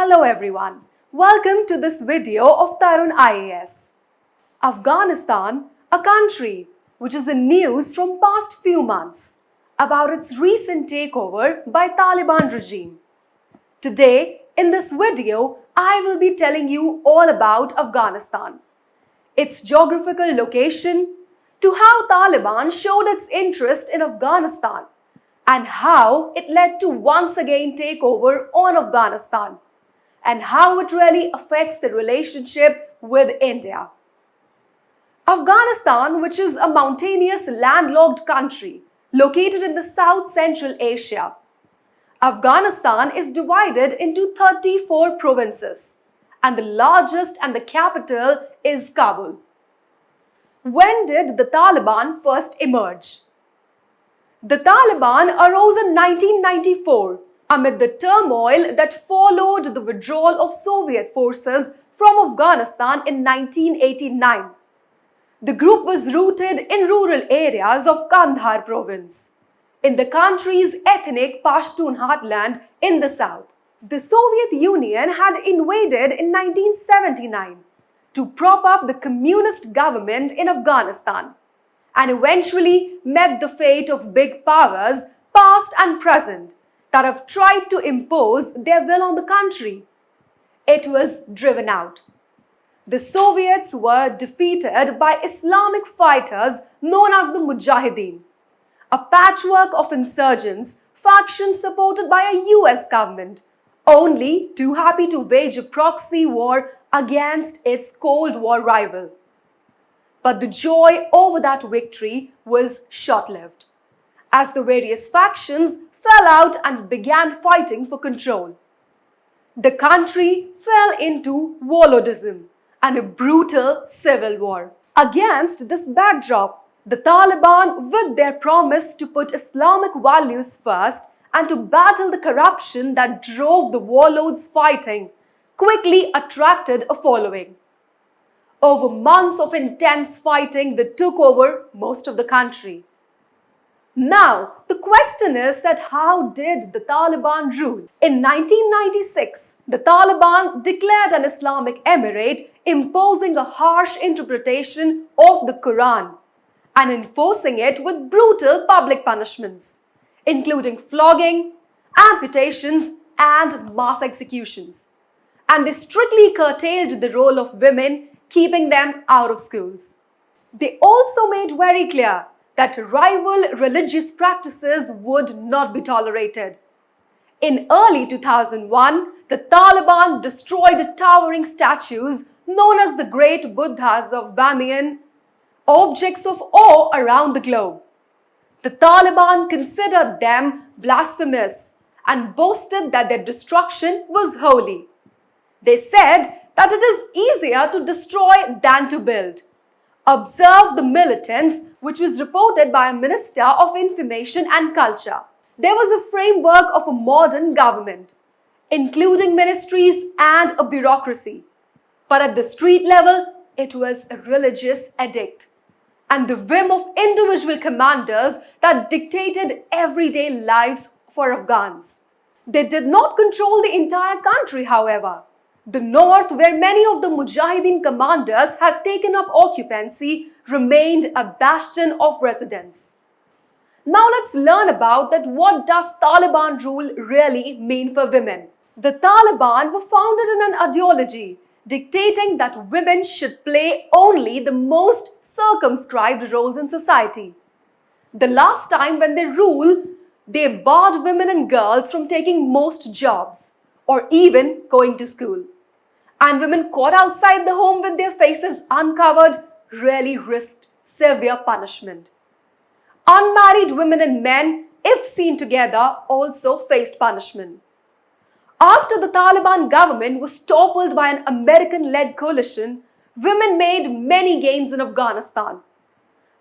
Hello everyone. Welcome to this video of Tarun IAS. Afghanistan, a country which is in news from past few months about its recent takeover by Taliban regime. Today, in this video, I will be telling you all about Afghanistan, its geographical location, to how Taliban showed its interest in Afghanistan and how it led to once again take over on Afghanistan, and how it really affects the relationship with India. Afghanistan, which is a mountainous landlocked country located in the South Central Asia. Afghanistan is divided into 34 provinces, and the largest and the capital is Kabul. When did the Taliban first emerge? The Taliban arose in 1994 amid the turmoil that followed the withdrawal of Soviet forces from Afghanistan in 1989. The group was rooted in rural areas of Kandahar province, in the country's ethnic Pashtun heartland in the south. The Soviet Union had invaded in 1979 to prop up the communist government in Afghanistan, and eventually met the fate of big powers, past and present, that have tried to impose their will on the country. It was driven out. The Soviets were defeated by Islamic fighters known as the Mujahideen, a patchwork of insurgents, factions supported by a US government, only too happy to wage a proxy war against its Cold War rival. But the joy over that victory was short-lived, as the various factions fell out and began fighting for control. The country fell into warlordism and a brutal civil war. Against this backdrop, the Taliban, with their promise to put Islamic values first and to battle the corruption that drove the warlords fighting, quickly attracted a following. Over months of intense fighting that took over most of the country. Now, the question is that how did the Taliban rule? In 1996, the Taliban declared an Islamic Emirate, imposing a harsh interpretation of the Quran and enforcing it with brutal public punishments, including flogging, amputations, and mass executions. And they strictly curtailed the role of women, keeping them out of schools. They also made very clear that rival religious practices would not be tolerated. In early 2001, the Taliban destroyed towering statues known as the Great Buddhas of Bamiyan, objects of awe around the globe. The Taliban considered them blasphemous and boasted that their destruction was holy. They said that it is easier to destroy than to build. Observe the militants, which was reported by a Minister of Information and Culture. There was a framework of a modern government, including ministries and a bureaucracy. But at the street level, it was a religious edict and the whim of individual commanders that dictated everyday lives for Afghans. They did not control the entire country, however. The north, where many of the Mujahideen commanders had taken up occupancy, remained a bastion of residence. Now let's learn about that. What does Taliban rule really mean for women? The Taliban were founded in an ideology dictating that women should play only the most circumscribed roles in society. The last time when they ruled, they barred women and girls from taking most jobs or even going to school. And women caught outside the home with their faces uncovered really risked severe punishment. Unmarried women and men, if seen together, also faced punishment. After the Taliban government was toppled by an American-led coalition, women made many gains in Afghanistan.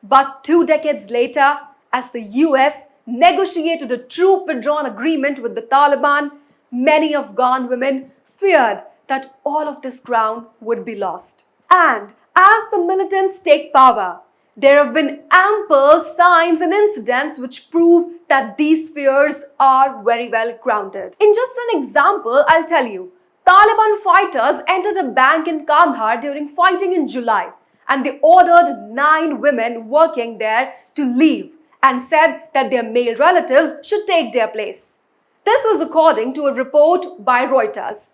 But 2 decades later, as the US negotiated a troop withdrawal agreement with the Taliban, many Afghan women feared that all of this ground would be lost. And as the militants take power, there have been ample signs and incidents which prove that these fears are very well grounded. In just an example, I'll tell you, Taliban fighters entered a bank in Kandahar during fighting in July, and they ordered 9 women working there to leave and said that their male relatives should take their place. This was according to a report by Reuters.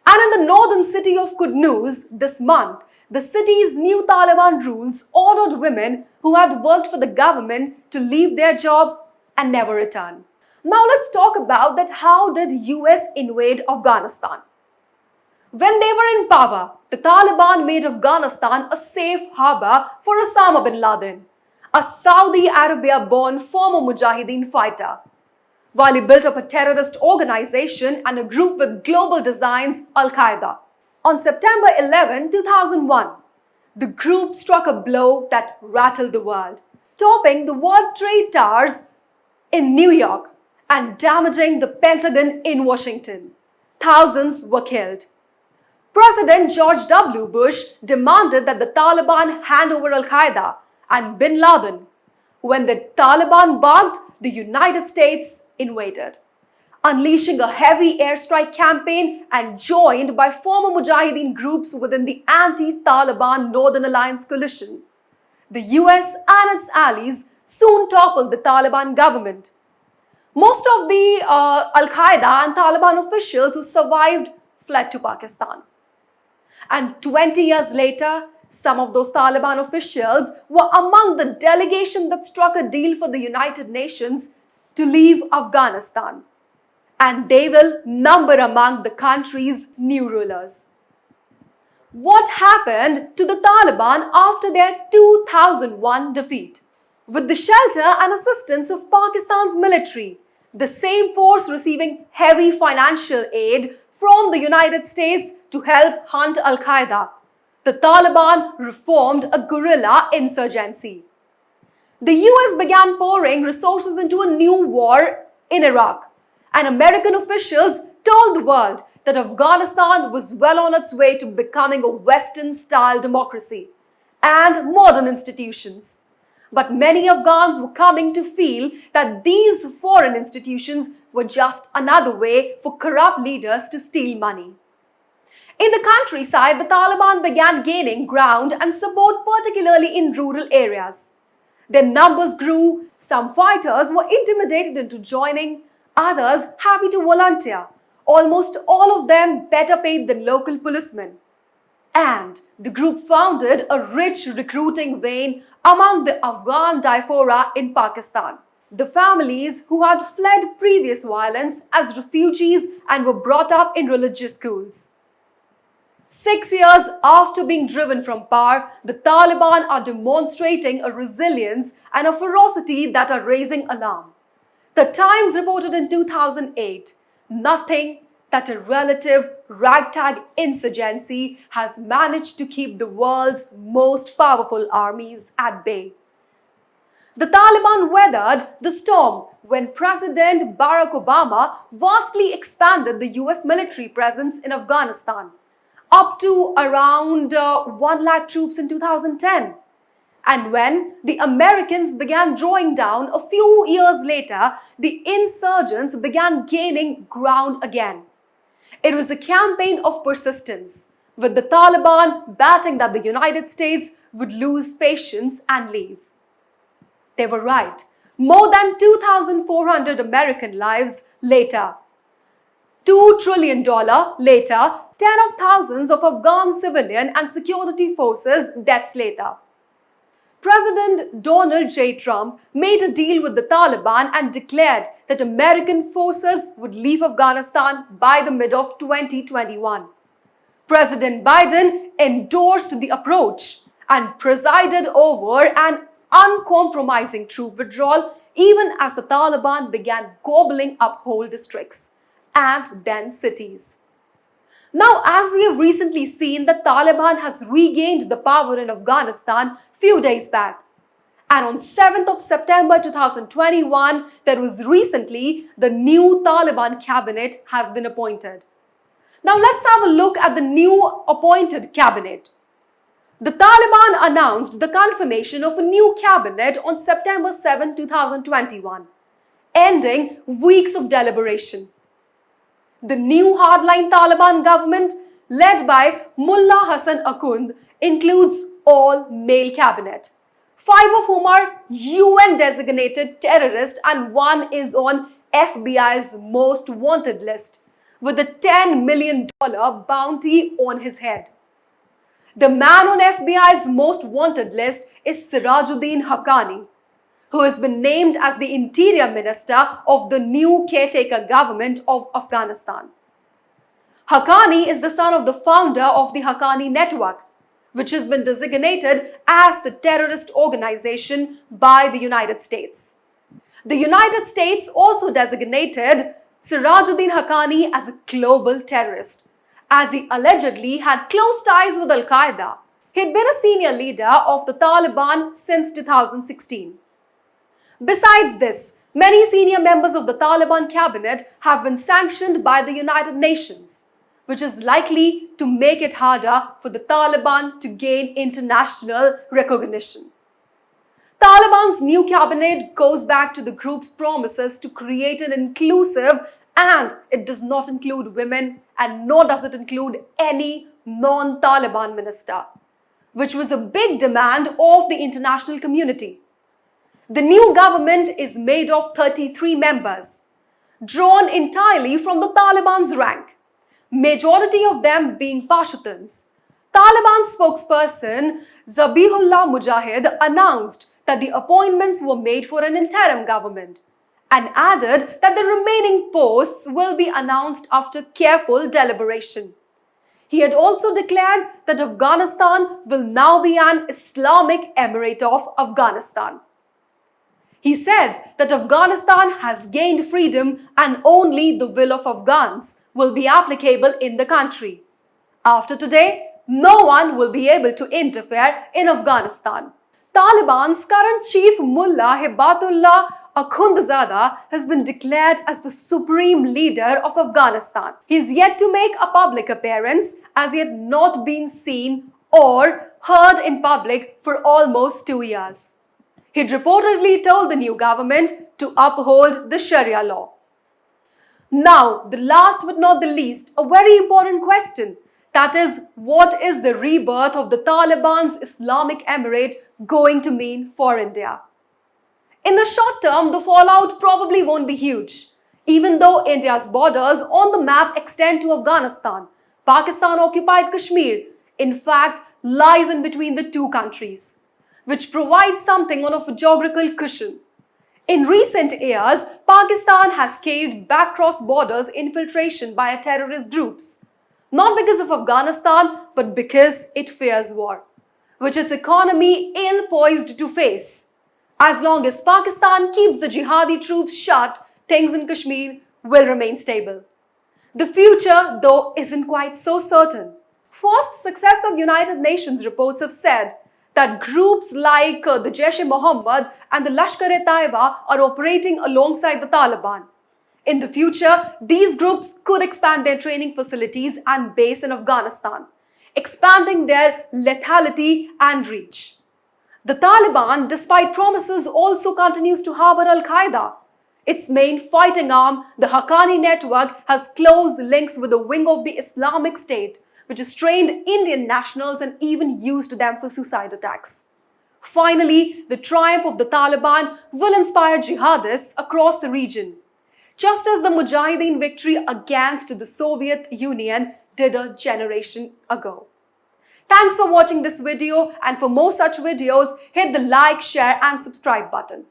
And in the northern city of Kudnuz this month, the city's new Taliban rules ordered women who had worked for the government to leave their job and never return. Now let's talk about that how did US invade Afghanistan? When they were in power, the Taliban made Afghanistan a safe harbor for Osama bin Laden, a Saudi Arabia-born former Mujahideen fighter, while he built up a terrorist organization and a group with global designs, Al-Qaeda. On September 11, 2001, the group struck a blow that rattled the world, topping the World Trade Towers in New York and damaging the Pentagon in Washington. Thousands were killed. President George W. Bush demanded that the Taliban hand over Al-Qaeda and bin Laden. When the Taliban barked, the United States invaded, unleashing a heavy airstrike campaign and joined by former Mujahideen groups within the anti-Taliban Northern Alliance coalition. The US and its allies soon toppled the Taliban government. Most of the Al-Qaeda and Taliban officials who survived fled to Pakistan. And 20 years later, some of those Taliban officials were among the delegation that struck a deal for the United Nations to leave Afghanistan. And they will number among the country's new rulers. What happened to the Taliban after their 2001 defeat? With the shelter and assistance of Pakistan's military, the same force receiving heavy financial aid from the United States to help hunt Al-Qaeda, the Taliban reformed a guerrilla insurgency. The US began pouring resources into a new war in Iraq, and American officials told the world that Afghanistan was well on its way to becoming a Western-style democracy and modern institutions. But many Afghans were coming to feel that these foreign institutions were just another way for corrupt leaders to steal money. In the countryside, the Taliban began gaining ground and support, particularly in rural areas. Their numbers grew, some fighters were intimidated into joining, others happy to volunteer. Almost all of them better paid than local policemen. And the group founded a rich recruiting vein among the Afghan diaspora in Pakistan. The families who had fled previous violence as refugees and were brought up in religious schools. 6 years after being driven from power, the Taliban are demonstrating a resilience and a ferocity that are raising alarm. The Times reported in 2008, nothing that a relative ragtag insurgency has managed to keep the world's most powerful armies at bay. The Taliban weathered the storm when President Barack Obama vastly expanded the US military presence in Afghanistan, up to around 1 lakh troops in 2010. And when the Americans began drawing down a few years later, the insurgents began gaining ground again. It was a campaign of persistence, with the Taliban betting that the United States would lose patience and leave. They were right. More than 2,400 American lives later, $2 trillion later, 10 of thousands of Afghan civilian and security forces deaths later. President Donald J. Trump made a deal with the Taliban and declared that American forces would leave Afghanistan by the mid of 2021. President Biden endorsed the approach and presided over an uncompromising troop withdrawal even as the Taliban began gobbling up whole districts and then cities. Now, as we have recently seen, the Taliban has regained the power in Afghanistan few days back. And on 7th of September 2021, there was recently the new Taliban cabinet has been appointed. Now, let's have a look at the new appointed cabinet. The Taliban announced the confirmation of a new cabinet on September 7, 2021, ending weeks of deliberation. The new hardline Taliban government, led by Mullah Hassan Akhund, includes all male cabinet, 5 of whom are UN designated terrorists and one is on FBI's most wanted list, with a $10 million bounty on his head. The man on FBI's most wanted list is Sirajuddin Haqqani, who has been named as the Interior Minister of the new caretaker government of Afghanistan. Haqqani is the son of the founder of the Haqqani Network, which has been designated as the terrorist organization by the United States. The United States also designated Sirajuddin Haqqani as a global terrorist, as he allegedly had close ties with Al-Qaeda. He had been a senior leader of the Taliban since 2016. Besides this, many senior members of the Taliban cabinet have been sanctioned by the United Nations, which is likely to make it harder for the Taliban to gain international recognition. Taliban's new cabinet goes back to the group's promises to create an inclusive, and it does not include women and nor does it include any non-Taliban minister, which was a big demand of the international community. The new government is made of 33 members, drawn entirely from the Taliban's rank, majority of them being Pashtuns. Taliban spokesperson Zabihullah Mujahid announced that the appointments were made for an interim government and added that the remaining posts will be announced after careful deliberation. He had also declared that Afghanistan will now be an Islamic Emirate of Afghanistan. He said that Afghanistan has gained freedom and only the will of Afghans will be applicable in the country. After today, no one will be able to interfere in Afghanistan. Taliban's current chief Mullah Hibatullah Akhundzada has been declared as the supreme leader of Afghanistan. He is yet to make a public appearance as he had not been seen or heard in public for almost 2 years. He had reportedly told the new government to uphold the Sharia law. Now, the last but not the least, a very important question. That is, what is the rebirth of the Taliban's Islamic Emirate going to mean for India? In the short term, the fallout probably won't be huge. Even though India's borders on the map extend to Afghanistan, Pakistan-occupied Kashmir, in fact, lies in between the two countries, which provides something of a geographical cushion. In recent years, Pakistan has scaled back cross-borders infiltration by terrorist groups, not because of Afghanistan, but because it fears war, which its economy ill-poised to face. As long as Pakistan keeps the jihadi troops shut, things in Kashmir will remain stable. The future, though, isn't quite so certain. First successive United Nations reports have said that groups like the Jaish-e-Mohammed and the Lashkar-e-Taiba are operating alongside the Taliban. In the future, these groups could expand their training facilities and base in Afghanistan, expanding their lethality and reach. The Taliban, despite promises, also continues to harbor Al-Qaeda. Its main fighting arm, the Haqqani Network, has close links with a wing of the Islamic State, which has trained Indian nationals and even used them for suicide attacks. Finally, the triumph of the Taliban will inspire jihadists across the region, just as the Mujahideen victory against the Soviet Union did a generation ago. Thanks for watching this video, and for more such videos, hit the like, share and subscribe button.